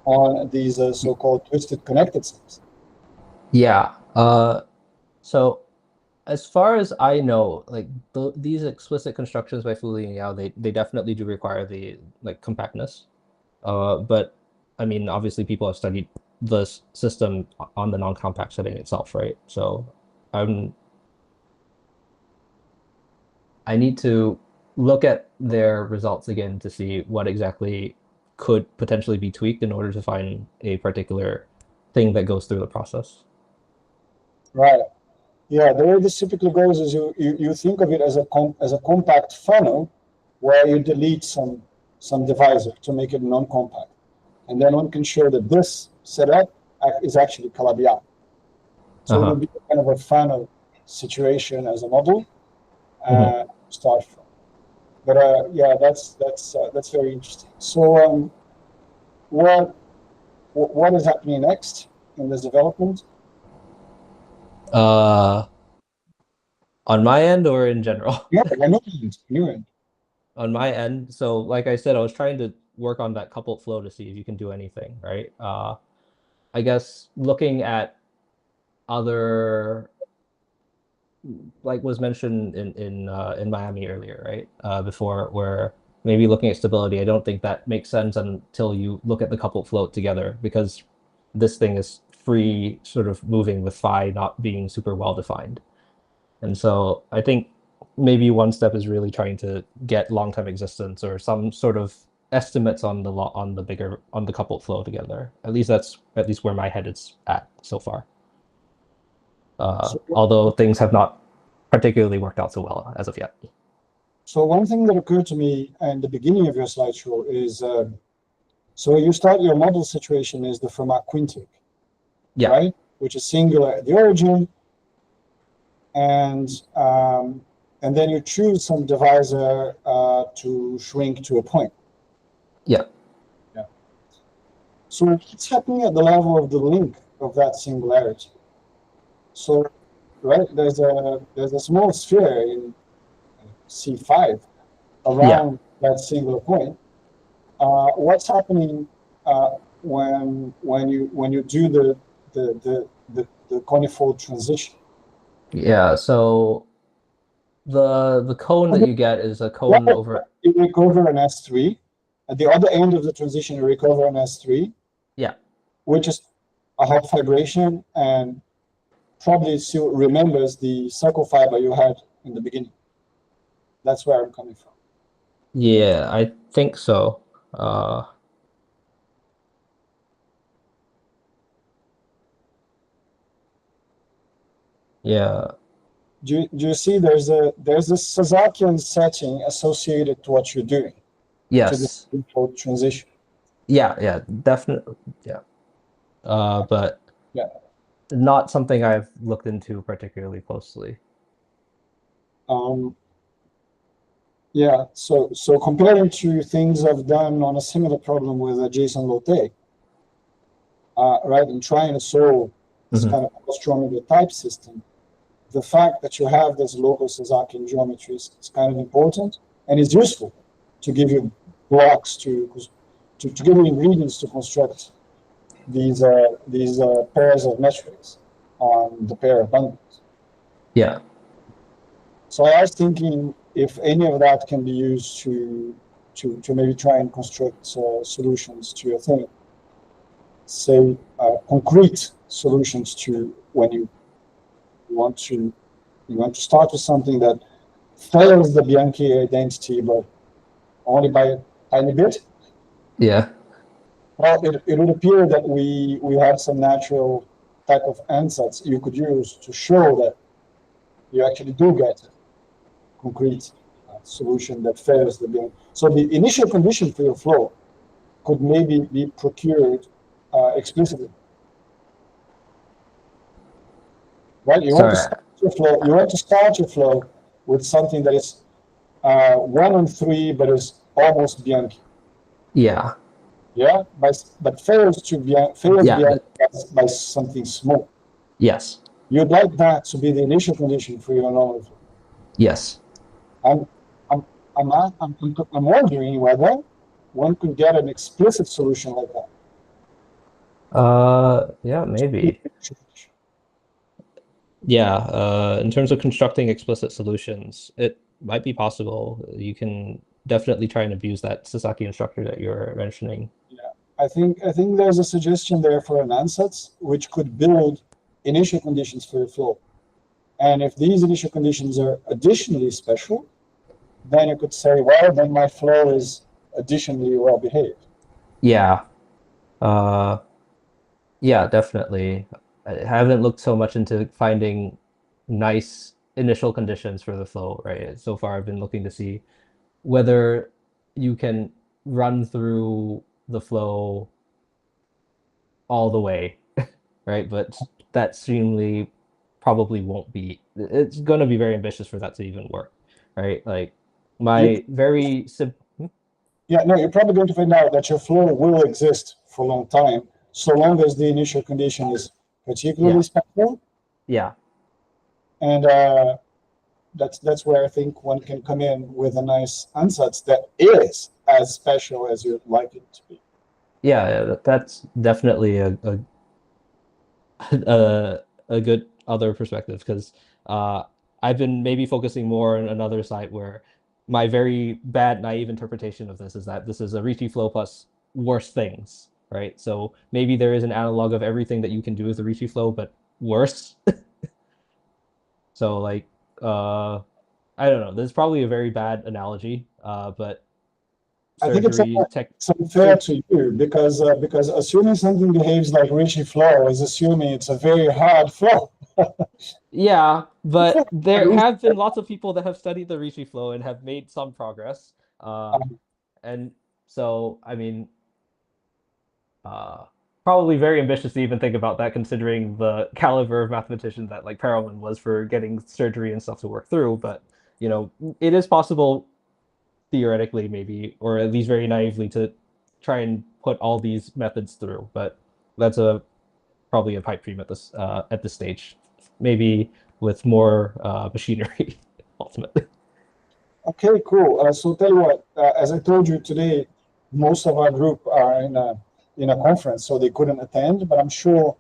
Speaker 1: on these so-called twisted connected sets.
Speaker 2: Yeah. So as far as I know, like these explicit constructions by Fuli and Yau, they definitely do require the compactness. But I mean, obviously people have studied the system on the non-compact setting itself, right? So I need to look at their results again to see what exactly could potentially be tweaked in order to find a particular thing that goes through the process.
Speaker 1: Right. Yeah, the way this typically goes is you think of it as a compact funnel where you delete some divisor to make it non-compact. And then one can show that this setup is actually Calabi-Yau. So it would be kind of a funnel situation as a model to start from. But yeah, that's very interesting. So what what is happening next in this development?
Speaker 2: On my end or in general?
Speaker 1: Yeah, I know you end.
Speaker 2: On my end, so like I said, I was trying to work on that coupled flow to see if you can do anything, right? I guess looking at other, like was mentioned in Miami earlier, right? Before, where maybe looking at stability, I don't think that makes sense until you look at the coupled float together, because this thing is free, sort of moving with phi not being super well defined. And so I think maybe one step is really trying to get long-term existence or some sort of estimates on the coupled flow together. At least that's at least where my head is at so far.
Speaker 1: So,
Speaker 2: Although things have not particularly worked out so well as of yet.
Speaker 1: so one thing that occurred to me in the beginning of your slideshow is, so you start your model situation is the Fermat quintic,
Speaker 2: Yeah.
Speaker 1: right? Which is singular at the origin, and then you choose some divisor to shrink to a point.
Speaker 2: Yeah.
Speaker 1: Yeah. So what's happening at the level of the link of that singularity? So, right, there's a small sphere in C5 around that singular point. What's happening when you do the conifold transition?
Speaker 2: Yeah. So the cone that you get is a cone over.
Speaker 1: You recover an S3. At the other end of the transition, you recover an S3,
Speaker 2: Yeah.
Speaker 1: which is a half vibration and probably still remembers the circle fiber you had in the beginning. That's where I'm coming from.
Speaker 2: Yeah, I think so. Uh, yeah.
Speaker 1: Do you see there's a Sazakian setting associated to what you're doing to the
Speaker 2: Yes.
Speaker 1: default transition?
Speaker 2: Yeah. Yeah. Definitely. Yeah. But
Speaker 1: Yeah.
Speaker 2: not something I've looked into particularly closely.
Speaker 1: Um, yeah. So comparing to things I've done on a similar problem with a JSON Lotte, right, and trying to solve this
Speaker 2: Mhm.
Speaker 1: kind of astronomy type system, the fact that you have this local Sazakian geometries is kind of important and is useful to give you blocks to give you ingredients to construct these pairs of metrics on the pair of bundles.
Speaker 2: Yeah.
Speaker 1: So I was thinking if any of that can be used to maybe try and construct solutions to your thing, say concrete solutions to when you want to start with something that fails the Bianchi identity, but only by a tiny bit.
Speaker 2: Yeah.
Speaker 1: Well, it would appear that we have some natural type of ansatz you could use to show that you actually do get a concrete solution that fails the Bianchi. So the initial condition for your flow could maybe be procured explicitly. Right? You want to
Speaker 2: Sorry.
Speaker 1: start your flow. You want to start your flow with something that is 1 on 3, but is almost Bianchi.
Speaker 2: Yeah.
Speaker 1: Yeah, but fails
Speaker 2: Yeah.
Speaker 1: Bianchi by something small.
Speaker 2: Yes.
Speaker 1: You'd like that to be the initial condition for your anomaly flow.
Speaker 2: Yes.
Speaker 1: I'm, I'm, I'm wondering whether one could get an explicit solution like that.
Speaker 2: Yeah, maybe. Yeah, in terms of constructing explicit solutions, it might be possible. You can definitely try and abuse that Sasaki structure that you're mentioning.
Speaker 1: Yeah, I think there's a suggestion there for an ansatz which could build initial conditions for your flow. And if these initial conditions are additionally special, then you could say, well, then my flow is additionally well behaved.
Speaker 2: Yeah. Uh, yeah, definitely. I haven't looked so much into finding nice initial conditions for the flow, right? So far, I've been looking to see whether you can run through the flow all the way, right? But that seemingly probably won't be. It's going to be very ambitious for that to even work, right? Like
Speaker 1: You,
Speaker 2: my very simple.
Speaker 1: yeah, no, you're probably going to find out that your flow will exist for a long time, so long as the initial condition is particularly
Speaker 2: Yeah.
Speaker 1: special.
Speaker 2: Yeah.
Speaker 1: And that's where I think one can come in with a nice ansatz that is as special as you'd like it to be.
Speaker 2: Yeah, that's definitely a, a good other perspective because I've been maybe focusing more on another side where my very bad naive interpretation of this is that this is a Ricci flow plus worse things, right? So maybe there is an analog of everything that you can do with the Ricci flow, but worse. So like I don't know. This is probably a very bad analogy, but
Speaker 1: I think
Speaker 2: surgery tech.
Speaker 1: it's unfair to you because assuming something behaves like Ricci flow is assuming it's a very hard flow.
Speaker 2: Yeah, but there have been lots of people that have studied the Ricci flow and have made some progress. And so, I mean, uh, probably very ambitious to even think about that, considering the caliber of mathematician that like Perelman was for getting surgery and stuff to work through. But you know, it is possible theoretically, maybe, or at least very naively, to try and put all these methods through. But that's a probably a pipe dream at this stage. Maybe with more machinery ultimately.
Speaker 1: Okay, cool. So tell you what, as I told you today, most of our group are in a conference, so they couldn't attend. But I'm sure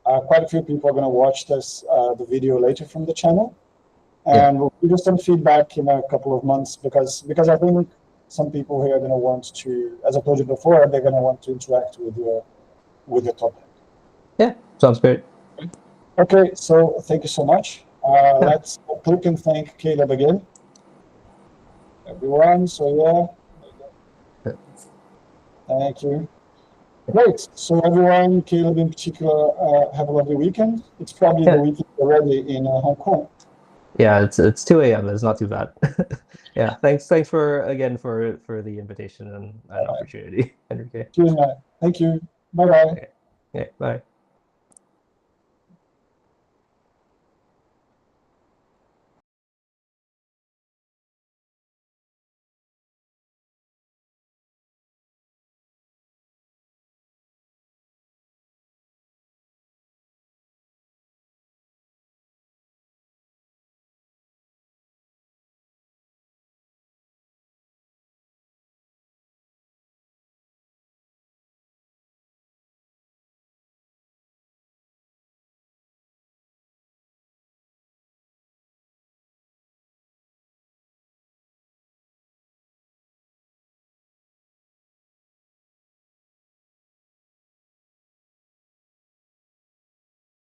Speaker 1: quite a few people are going to watch the video later from the channel, and
Speaker 2: Yeah.
Speaker 1: we'll give you some feedback in a couple of months because I think some people here are going to want to, as I told you before, they're going to want to interact with the topic.
Speaker 2: Yeah, sounds great.
Speaker 1: Okay, so thank you so much.
Speaker 2: Yeah.
Speaker 1: Let's click and thank Caleb again. Everyone, so yeah, thank you. Great. So everyone, Caleb in particular, have a lovely weekend. It's probably the
Speaker 2: Yeah.
Speaker 1: weekend already in Hong Kong.
Speaker 2: Yeah, it's 2 a.m. It's not too bad. Yeah, thanks for again for the invitation and opportunity, Enrique.
Speaker 1: Cheers, man. Thank you. Bye bye.
Speaker 2: Okay. Okay, bye.